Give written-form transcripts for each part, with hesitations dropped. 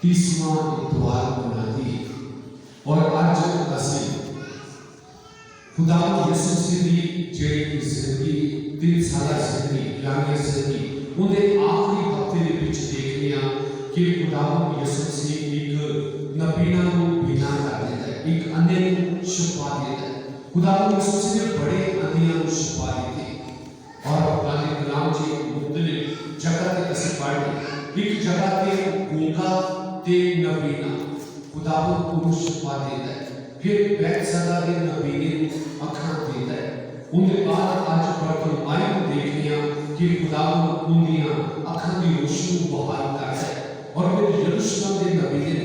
30वां इतवार मनाती और आज ਅਸੀਂ खुदा यसु मसीह ਦੀ ਜਿਹੜੀ ਜ਼ਿੰਦਗੀ 3 ਸਾਲਾ ਜ਼ਿੰਦਗੀ ਯਾਨੀ ਜ਼ਿੰਦਗੀ ਉਹਦੇ ਆਖਰੀ ਹਫ਼ਤੇ ਦੇ ਵਿੱਚ ਦੇਖਦੇ ਹਾਂ ਕਿ खुदा यसु मसीह ਇੱਕ ਨਬੀਆਂ ਨੂੰ ਬਿਨਾ ਕਰ ਦਿੰਦਾ ਹੈ, ਇੱਕ ਅੰਨੇ ਨੂੰ ਸ਼ਿਫਾ ਦਿੰਦਾ ਹੈ। खुदा यसु मसीह ने बड़े अंधियों को शिफा दी और अपने कलाम जी मुख्तलिफ जगह के असर पढ़ एक जगह के गूंगा ते नबीना खुदा को शिफा देता है, फिर बैतसैदा के नबीने को अखां देता है। उनके बाद आज बरतलमाई को देखने कि खुदा उनदियां अखां की रोशनी को बहाल करता है और फिर यरूशलेम के नबीने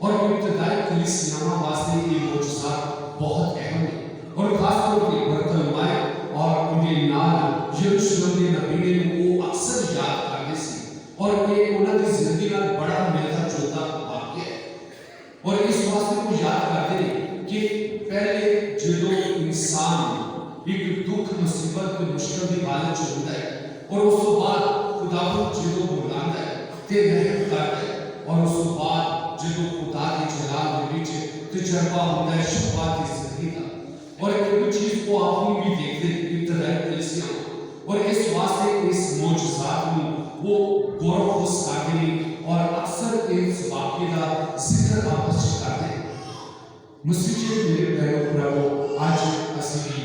और इब्तदाई कलीसियावां वास्ते ये मौजूदा बहुत अहम है और खास तौर पे बरतलमाई और उनके नाल यरूशलेम के नबीने को अक्सर याद करते सी और ये उन्होंने जिंदगी का बड़ा मिलता जुलता वाक्य है और इस वास्ते को याद करते हैं कि पहले जो इंसान एक दुख मुसीबत के मुश्किल की हालत च होता है और उस बाद खुदा जो बुलाता है ते रहम करता है और उस बाद जो खुदा के जलाल के बीच तजर्बा होता है शिफा की जिंदगी का और एक चीज को आप भी देखते हैं इब्तदाई कलीसिया और इस वास्ते इस मौजूदात में वो गौरव खुश करते हैं और अक्सर इस वाक्य का जिक्र आपस करते हैं। मुस्लिम मेरे प्यारे प्रभु आज असली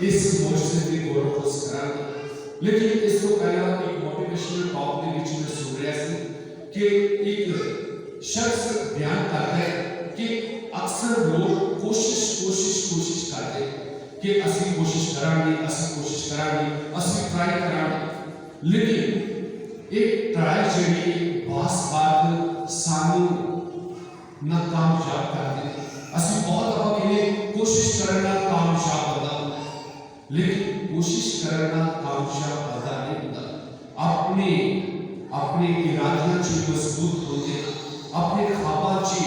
इस मौजूदे की गौरव खुश करांगे, लेकिन इसको पहला एक मोटिवेशनल टॉक के बीच में सुन रहा है कि एक शख्स बयान करता है कि अक्सर लोग कोशिश करते कि असली कोशिश करांगे असली ट्राई करांगे, लेकिन एक ट्राई जड़ी बास बात सानू नाकामयाब कर दे। असली बहुत दफा इन्हें कोशिश करना कामयाब होता, लेकिन कोशिश करना कामयाब होता नहीं होता। अपने अपने इरादियां ची मजबूत होते, अपने ख्वाबा ची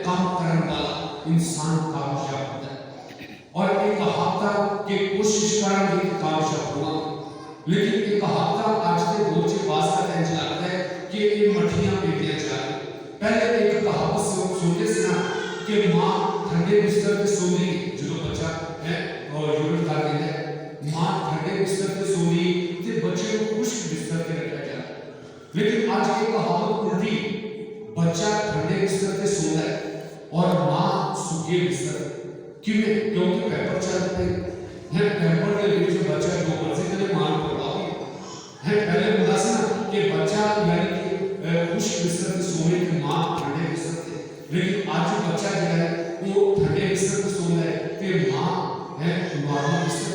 काम करने वाला इंसान कामयाब होता है और एक हफ्ता के कोशिश करेंगे कामयाब होगा, लेकिन एक हफ्ता आज के दौर के पास का ऐसा लगता है कि ये मठियां पीटियां जा रही। पहले एक कहावत सुनते से ना कि माँ ठंडे बिस्तर पे सोनी जो बच्चा है और यूरिन खा के है, माँ ठंडे बिस्तर पे सोनी ते बच्चे को खुश्क बिस्तर पे रखा जाए, लेकिन आज की कहावत उल्टी, बच्चा ठंडे बिस्तर पे सोता है और माँ सूखे बिस्तर। क्यों? क्योंकि पेपर चलते हैं, पेपर के लिए जो बच्चा जो मर्जी करे मान पड़ता है। पहले बोला था ना कि बच्चा यानी कि खुश्क बिस्तर पे सोने की माँ ठंडे बिस्तर पे, लेकिन आज जो बच्चा जो है वो ठंडे बिस्तर पे सोता है कि माँ है नॉर्मल बिस्तर।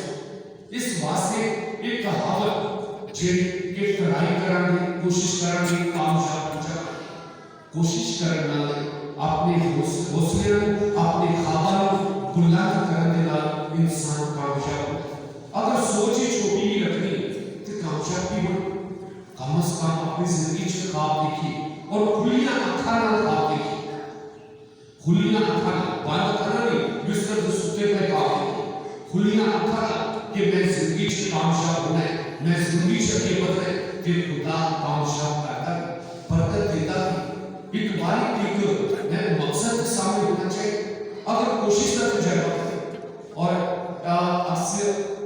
इस वास्ते एक कहावत जिनके ट्राई करांगे कोशिश करांगे कामयाब हो जाए, कोशिश करना अपने हौसले अपने ख्वाबा बुलंद करने वाला इंसान कामयाब होता। अगर सोच ही छोटी ही रखनी तो कामयाब भी हो, कम से कम अपनी जिंदगी में ख्वाब देखिए और खुलियां आंखों ना ख्वाब देखिए, खुलियां आंखों बंद करना नहीं बिस्तर पे सोते पे ख्वाब देखिए, खुलियां आंखों कि मैं जिंदगी में कामयाब होना है, मैं जिंदगी से कीमत है फिर खुदा कामयाब करता है, बरकत देता है। एक बारी एक मकसद सामने होना चाहिए, अगर कोशिश करते जाए और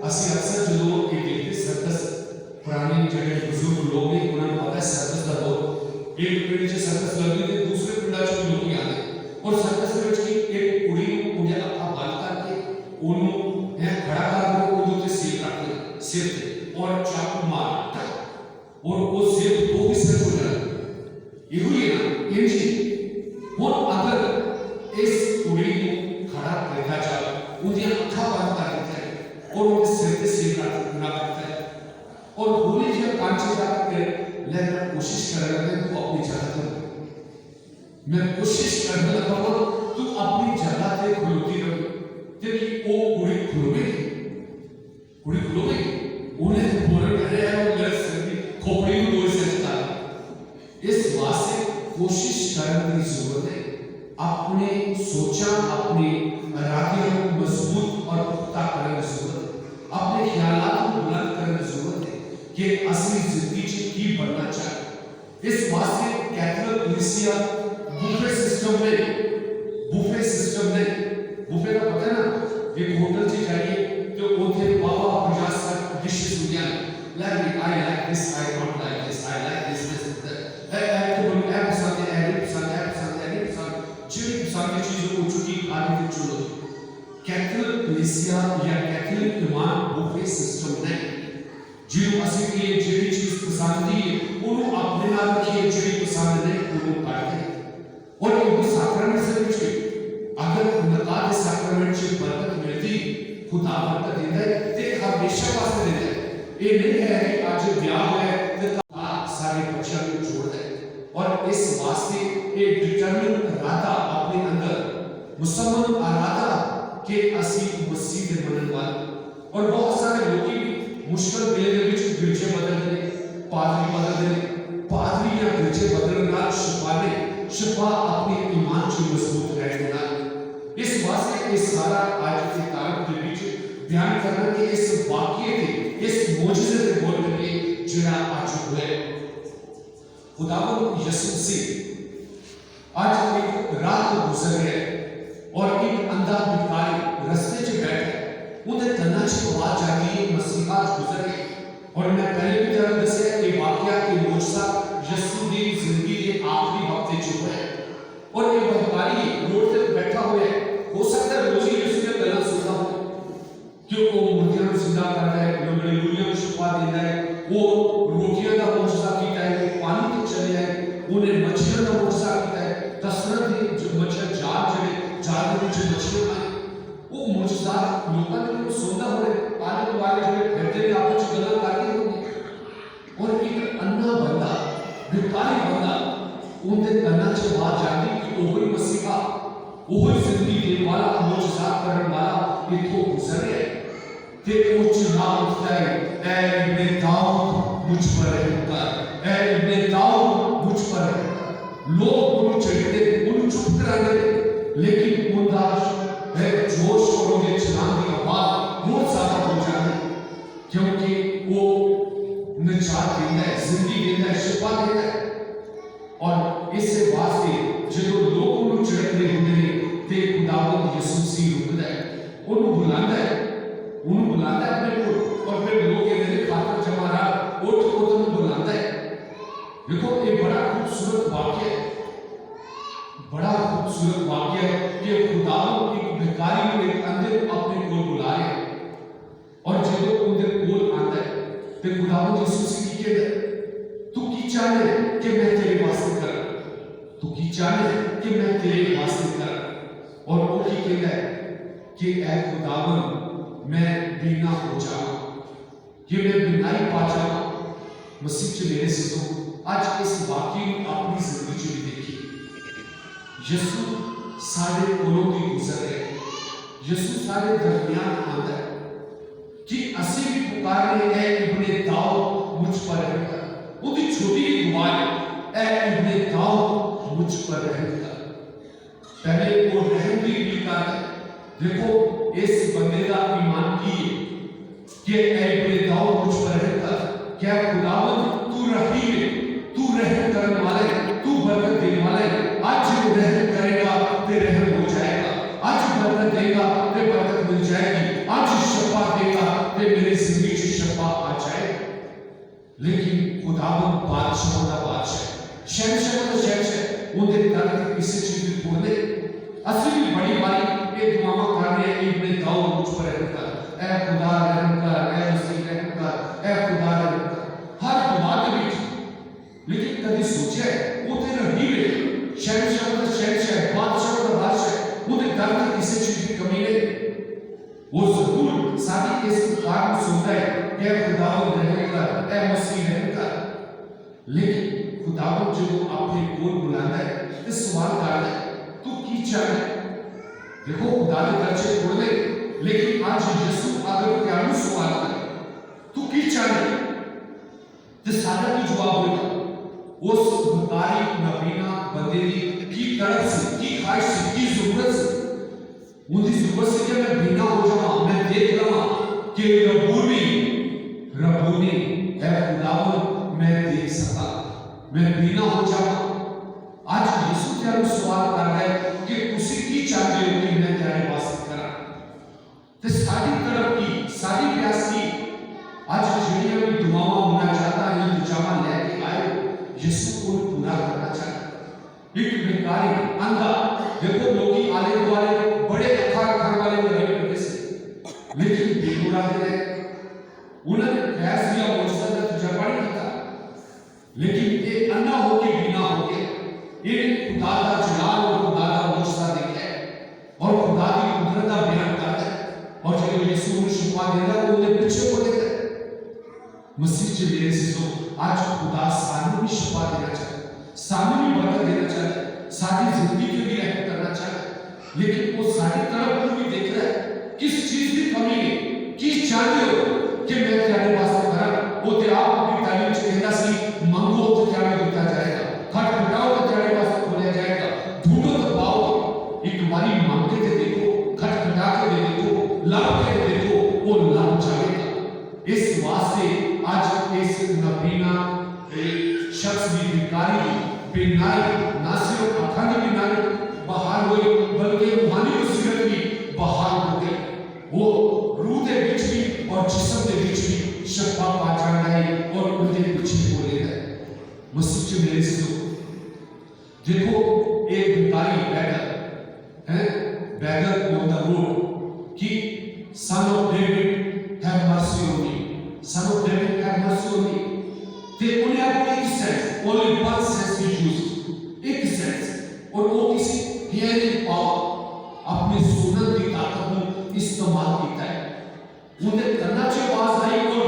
अक्सर जो लोग ये देखते सर्कस पुराने जगह बुजुर्ग लोग हैं उन्होंने पता है सर्कस का दौर एक पीढ़ी से सर्कस लगी थी दूसरे पीढ़ी से लोग आते और सर्कस के बीच एक कुड़ी को मुझे अखा बंद करके उन्होंने है खड़ा करके उनको तो सिर रखते सिर पे और चाकू मारता और वो सिर दो हिस्से हो जाता। ये हुई ना ये चीज और अगर इस कुड़ी को खड़ा रखा जाए उन्हें अखा बंद कर देता है और उनके सिर पे सिर रखना पड़ता है और पूरी जब कांचे जाकर लेकर कोशिश कर रहे हैं तो अपनी जगह पे मैं कोशिश करने लगा तू अपनी जगह पे खुलती रहो क्योंकि वो कुड़ी खुलोगी उन्हें बोलने करे हैं और मेरे सिर की खोपड़ी में दो से चलता है। इस वास्ते कोशिश करने की जरूरत है, अपने सोचा अपने इरादे को मजबूत और पुख्ता करने की जरूरत है, अपने ख्यालात को बुलंद करने की जरूरत है कि असली जिंदगी की बनना चाहिए। इस वास्ते कैथोलिक कलीसिया बुफे सिस्टम में बुफे का पता है ना, एक होटल से जाइए तो उनके बाबा 50 डिशेस होंगे, like I like this, I don't like this, I like this तो बोलो ऐप पसंद है, ऐप पसंद है, जो पसंद की चीजों को चुकी खाने की चुनो। कैथोलिक कलीसिया या कैथोलिक ईमान बुफे सिस्टम ने जो असली की जेडी चीज पसंद है उन्होंने अपने नाम की जेडी पसंद है उन्होंने काटे और ये सैक्रामेंट से कुछ अगर नकार के सैक्रामेंट से बरकत मिलती, खुदा बरकत देता है ते हमेशा वास्ते देता है। ये नहीं है कि आज ब्याह है तो सारे बच्चों को छोड़ दे, और इस वास्ते एक डिटरमिन इरादा अपने अंदर मुसलमान इरादा के असी मसीह के मनन वाले, और बहुत सारे लोग भी मुश्किल वेले के विच गिरजे बदल दे, पादरी या गिरजे बदलने नाल शिफा अपने ईमान से मजबूत रहने नाल। इस वास्ते इस सारा आज के तारीख के बीच ध्यान करना कि इस वाक्य के इस मौजूदे के बोल के जिना आज हुए खुदावंद यीशु मसीह आज एक रात गुजर गए और एक अंधा भिखारी रास्ते से बैठे उन्हें कन्ना से आवाज आ गई मसीहा गुजर गए। और मैं पहले भी जरा दसे ये वाक्य के मौजूदा यीशु की जिंदगी के आखिरी वक्त जो है, और ये भिखारी रोड पे बैठा हुआ है, हो सकता है रोज ही यीशु ने गलत सुना हो क्यों वो मूर्तियों को जिंदा कर रहा है, हालेलुया को शिफा देता है, वो रोटियों का मौजूदा कीता है, वो पानी के चले है, उन्हें मछलियों का मौजूदा कीता है, कसरत है जो मछलियां जाल में जो मछलियां आए वो मौजूदा लोगों ने को सुनता हो रहे आने वाले जो कहते हैं आपस में गलत करते होंगे। और एक अन्ना बंदा भिखारी बंदा उनके कन्ना से बात जाती कि ओही मसीहा ओही जिंदगी देने वाला मौजूदा करने वाला इतो गुजरे ते वो चिल्ला उठता है, ऐ इब्ने दाऊद मुझ पर रहम कर, ऐ इब्ने दाऊद मुझ पर रहम। लोग उन्हें चढ़ते उन्हें चुप कराते, लेकिन उनका जोश और उनके चिल्लाने की आवाज बहुत ज्यादा हो जाती क्योंकि वो निजात देता है, जिंदगी देता है, शिफा देता है। और इससे वास्ते जो लोग उन्हें चढ़ते होते हैं ते खुदावंद यीशु मसीह रुकता है, उन्हें बुलाता है अपने को, और फिर लोग ये मेरे खातर जमा रहा उठ को तो बुलाता है। देखो ये बड़ा खूबसूरत वाक्य है कि खुदावंद एक भिखारी को एक अंधे को अपने कोल बुला रहे, और जब उनके कोल आता है तो खुदावंद यीशु मसीह की कहता है तू की चाहे कि मैं तेरे वास्ते कर, तू की चाहे कि मैं तेरे वास्ते कर, और वो की कहता है कि ऐ खुदावंद मैं बीना हो जाऊं, कि मैं बिनाई पा जाऊं। मसीह से मेरे से तो आज इस वाक्य को अपनी जिंदगी में देखिए, यीशु सारे कोलों की गुजर है, यीशु सारे दरमियान आता है कि असी भी पुकारने ऐ इब्ने दाऊद मुझ पर रहम कर, उनकी छोटी दुआ है ऐ इब्ने दाऊद मुझ पर रहम कर। पहले वो रहम की अपील कर है। देखो इस बंदे का ईमान की कि ऐ इब्ने दाऊद मुझ पर रहम कर, क्या खुदावंद तू रहीम है, तू रहम करने वाला है, तू बरकत देने वाला है। आज जो रहम करेगा ते रहम हो जाएगा, आज बरकत देगा ते बरकत मिल जाएगी, आज शफा देगा ते मेरी जिंदगी में शफा आ जाएगी। लेकिन खुदावंद बादशाह का बादशाह शहंशाह का शहंशाह उनके दर्द किसी चीज में तोड़ने असली बड़ी बारी ये दुआएं करने इब्ने दाऊद मुझ पर रहम कर, ऐ खुदा रहम कर, ऐ मसीह रहम कर, ऐ खुदा रहम कर, हर दुआ के बीच। लेकिन कभी सोचे वो तेरा रहीम है, शहंशाह का शहंशाह, बादशाह का बादशाह, उनके दर्द किसी चीज की कमी नहीं। वो जरूर साथी इस पुकार को सुनता है कि खुदावंद रहम कर, ऐ मसीह रहम कर। लेकिन खुदावंद जो अपने कोल बुलाता है इस सवाल करता है तू की चाहे। देखो खुदा के दर्जे खोल ले, लेकिन आज यीशु अगर क्या सवाल करे तू की चाहे तो सादा की जवाब होगा उस भिखारी नबीना बंदे की तरफ से, की ख्वाहिश से, की जरूरत से, उनकी जरूरत से कि मैं बीना हो जाऊं, मैं देख लूं कि रबूनी है खुदावंद मैं देख सका, मैं बीना हो जाऊं, आज यीशु तेरे सवाल कर रहा है कि तुसी की चाहते हो कि मैं तेरे वास्ते करा। ते सारी तरफ की सारी प्यास की आज जिन्हें भी दुआओं होना चाहता है ये दुआवा लेके आए यीशु को पूरा करना चाहता। एक भिखारी अंधा देखो लोग आले दुआले बड़े अखाड़ खाने वाले लोग से लेकिन बेगुनाह है उन्होंने गैस या मोर्चा का तजर्बा नहीं किया लेकिन ये अन्ना होके बिना होके ये खुदा का जलाल और खुदा का मोर्चा देखा है और खुदा की कुदरत का बयान करता है और जब यीशु को शिफा देता है वो उन्हें पीछे को देखता है। मसीह जी मेरे से आज खुदा सानू भी शिफा देना चाहता सानू भी बरकत देना चाहता सारी जिंदगी के लिए रहमत करना चाहता लेकिन वो सारी तरफ को भी देख रहा है किस चीज की कमी है किस चाहते हो कि मैं तेरे वास्ते करा वो ते आप अपनी तालीम से कहता सी मांगो तो तेरे दिया जाएगा खटखटाओ तो तेरे वास्ते खोला जाएगा ढूंढो तो पाओगे। एक बारी मांग के देखो खटखटा के देखो लाभ के देखो वो लाभ जाएगा। इस वास्ते आज इस नबीना शख्स भी भिखारी बिनाई ना सिर्फ अखंड बिनाई बहाल हुई बल्कि रूहानी मुसीबत भी बहाल हो गई। वो रूह के बीच भी और जिस्म के बीच भी शिफा पा जाना है और उनके पीछे हो लेना है। मसीह जी मेरे से देखो एक भिखारी बैगर है बैगर ऑन द रोड कि son of David have mercy on me son of David have mercy on me ते उन्हें आपको एक सेंस ओनली वन सेंस भी यूज एक सेंस और वो किसी हियरिंग पावर अपनी सुनने की ताकत को इस्तेमाल किया है। उन्हें करना चाहिए आवाज आई और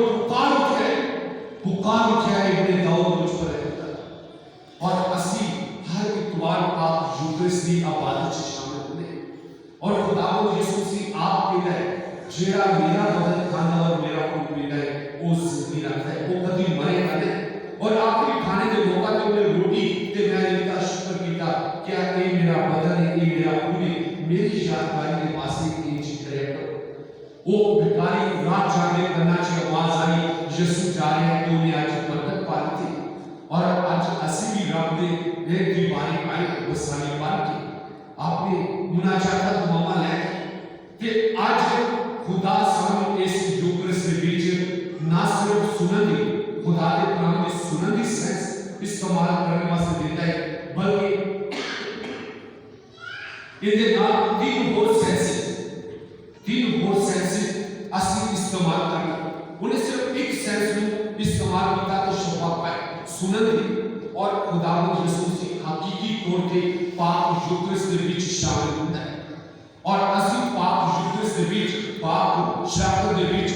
पुकार उठे इब्ने दाऊद मुझ पर रहता और असी हर इतवार आप यूक्रिस्ट की इबादत से शामिल होने और खुदावंद यीशु मसीह आप के लिए जेड़ा मेरा बदन खाना और मेरा खून पीना है वो जिंदगी रखता है वो कभी मरेगा नहीं। और आखिरी खाने के मौका पे उन्हें रोटी ते मैं इनका शुक्र किया क्या ये मेरा बदन है ये मेरा खून है मेरी यादगारी के पास एक चीज करेगा। वो भिखारी रात जागने करना चाहिए आवाज आई यीशु जा रहे हैं तो उन्हें आज बरकत पानी थी और आज असी भी रब ने एक दीवारी पाई वो सारी बात की आपने मुनाजात दुआवा ले कि आज खुदा सामने इस यूक्रिस्ट के बीच ना सिर्फ सुनने खुदा के कलाम में सुनने सेंस इस्तेमाल करने वास्ते देता है बल्कि इनके नाम तीन और सेंस असली इस्तेमाल करना उन्हें सिर्फ एक सेंस में इस्तेमाल किया तो शफा पाए सुनने और खुदावंद यीशु मसीह हकीकी तौर पे पाक यूक्रिस्ट के बीच शामिल होता है और असली पाक यूक्रिस्ट के बीच पाक शाखा के बीच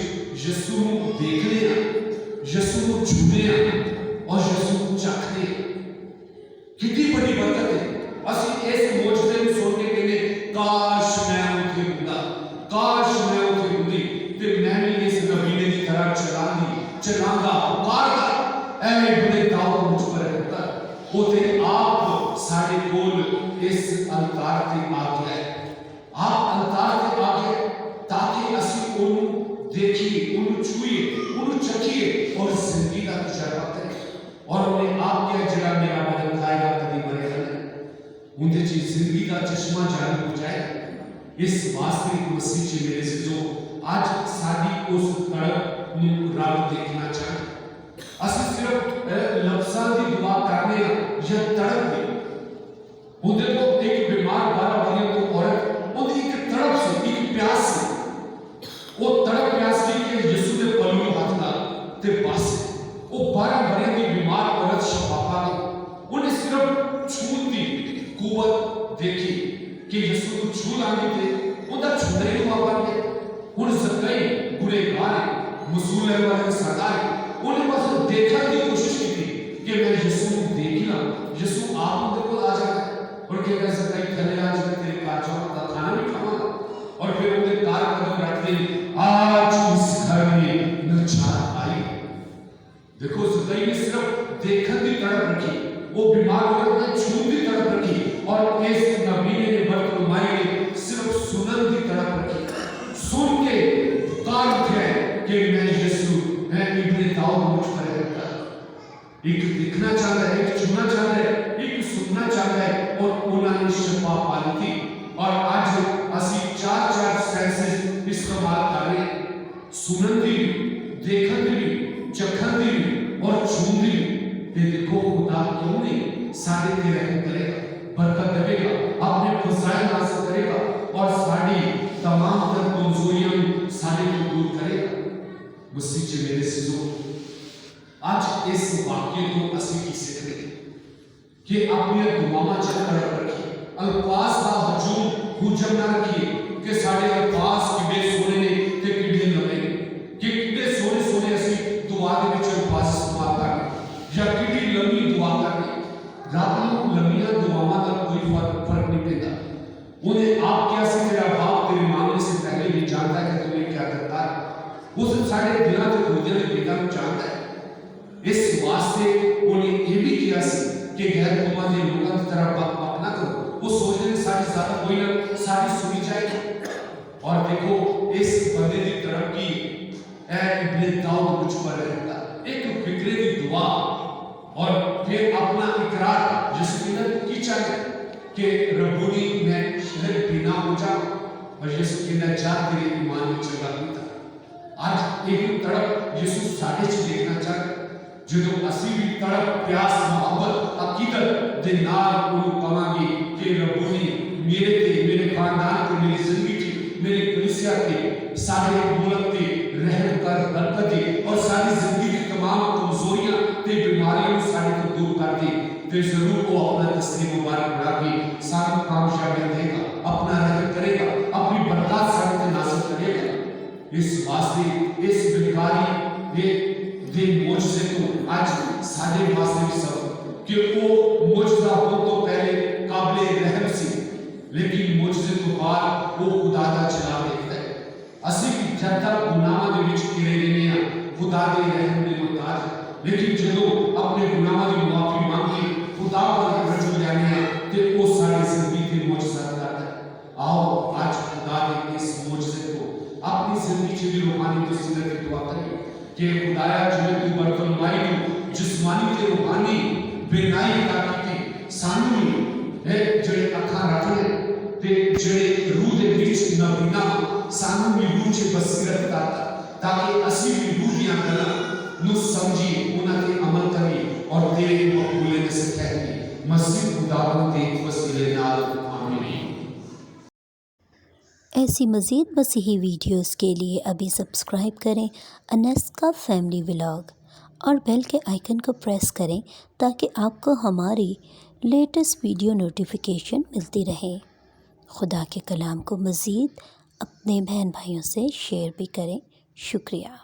यीशु को देखने यीशु को छूने और यीशु को चखने कितनी बड़ी बरकत है। असली इस मौजूदे में सुनने के लिए काश मैं उठे होता काश मैं उठे होती ते मैं भी इस नबीने की तरह चलांगा पुकारदा ऐ इब्ने दाऊद मुझ पर रहता होते आप सारे कोल इस अलतार के आगे आप अलतार के आगे ताकि असली उन देखिए उन छुए उन चखिए और जिंदगी का तजर्बा करें और उन्हें आप क्या जरा मेरा बदन खाएगा कभी मरेगा नहीं उनके चीज जिंदगी का चश्मा जारी हो जाए। इस वास्ते मसीह जी मेरे से जो आज सादी उस तड़प रात देखना चाहे असली सिर्फ लफ्ज़ां की दुआ करने या तड़प दे उनके को एक बीमार 12 वर्षीय को औरत उनकी एक तड़प से एक प्यास से वो तड़प प्यास की कि यीशु ने पलू हाथ ना ते बस वो 12 वर्षीय की बीमार औरत शफा पाई उन्हें सिर्फ छूत दी कुव्वत देखी कि यीशु को छू लाने थे उनका छूने ही हुआ बन गए उन सच्चाई बुरे गाने मुसूले वाले सरदार उन्हें बस देखने की कोशिश की थी कि मैं यीशु को देखना यीशु आप उनके को आ जाए और क्या कह सकता है खले आज मैं तेरे काजों का खाना भी खाऊंगा और फिर उनके कार कदम रखते आज इस घर में नजात आई। देखो सच्चाई में सिर्फ देखने की तड़प रखी वो बीमार औरत ने छूने की तड़प रखी और इस नबीने ने बरकतमाई ने सिर्फ सुनने की तड़प रखी सुन के पुकार उठे कि मैं यीशु मैं इब्ने दाऊद मुझ पर रहता एक दिखना चाहता है एक छूना चाहता है एक सुनना चाहता है इस्तेमाल करें सुनन दी देखन दी चखन दी और छून दी ते देखो खुदा क्यों नहीं सारे ते रहम करेगा बरकत देगा अपने फजाइल हासिल करेगा और साड़ी तमाम तर कमजोरियां सारे को दूर करेगा मसीह च मेरे सिजो आज इस वाक्य को असली की सीख रहे कि अपने दुआवां चक्कर रखिए अल्फाज का हजूम हुजम ना रखिए कि साढ़े अल्फाज किडे सोने ने ते किडे लगे कि किडे सोने सोने असली दुआ दे विच अल्फाज इस्तेमाल करने या किडी लंबी दुआ करने रब नूं लंबियां दुआवां दा कोई फर्क नहीं पैंदा उन्हें आप क्या से तेरा बाप तेरे मांगने से पहले भी जानता है कि तुम्हें क्या करता है उस सारे दिलों के खोजने के बेटा को जानता है इस वास्ते उन्हें ये भी किया कि गैर कौमां दे लोकां की तरह बात ना करो वो सोच रहे सारी ज़्यादा कोई ना सारी सुनी जाएगी और देखो इस बंदे की तरफ की इब्ने दाऊद मुझ पर रहता एक फिक्रे की दुआ और फिर अपना इकरार यीशु की चाहे कि रब्बुनी मैं शिरक बिना हो जाऊं और यीशु की नजात तेरे ईमान में चला था आज एक तड़प यीशु साढ़े च देखना चाहे जो असी भी तड़प प्यास मोहब्बत अकीदत दे नाल उन्होंने कहांगे कि रब्बुनी मेरे ते मेरे खानदान ते मेरी जिंदगी च मेरी कलीसिया ते सारे मुल्क ते रहम कर बरकत दे और सारी जिंदगी की तमाम कमजोरियां ते बीमारियों सारे को दूर कर दे फिर जरूर वो अपना तस्लीम मुबारक बढ़ा के सारी कामयाबी देगा अपना रहम करेगा अपनी बरकत सारे पे नाज़िल करेगा इस वास्ते इस बिकारी ये दिन मोजज़े को आज सारे वास्ते सब कि वो मोजज़ा हो तो पहले काबिल रहम सी लेकिन मोजज़े तो बाद वो खुदा दा चला देखता है असली जब तक गुनाह दे विच गिरे रहने हैं खुदा दे रहम दे मुताज लेकिन जो अपने गुनाह की माफी मांगी खुदा पर रजू जाने हैं ते वो सारी जिंदगी के मोजज़ा करता है आओ आज खुदा के इस मोजज़े को अपनी जिंदगी च भी रूहानी तस्वीर की दुआ करें कि खुदाया जिन्हें तू बरकतमाई तू जिस्मानी ते रूहानी बेनाई ताकि सानू है जड़े अखां रखने ते जड़े रूह दे विच नबीना सानू भी रूह च बसीरत दाता ताकि असी भी रूह दी गल्लां नु समझिए उन्हां ते अमल करिए और तेरे मकबूले दे सखैती मसीह खुदावंद दे वसीले नाल आमीन। ऐसी मज़ीद मसीही वीडियोस के लिए अभी सब्सक्राइब करें अनेस्का फैमिली व्लॉग और बेल के आइकन को प्रेस करें ताकि आपको हमारी लेटेस्ट वीडियो नोटिफिकेशन मिलती रहे। खुदा के कलाम को मज़ीद अपने बहन भाइयों से शेयर भी करें। शुक्रिया।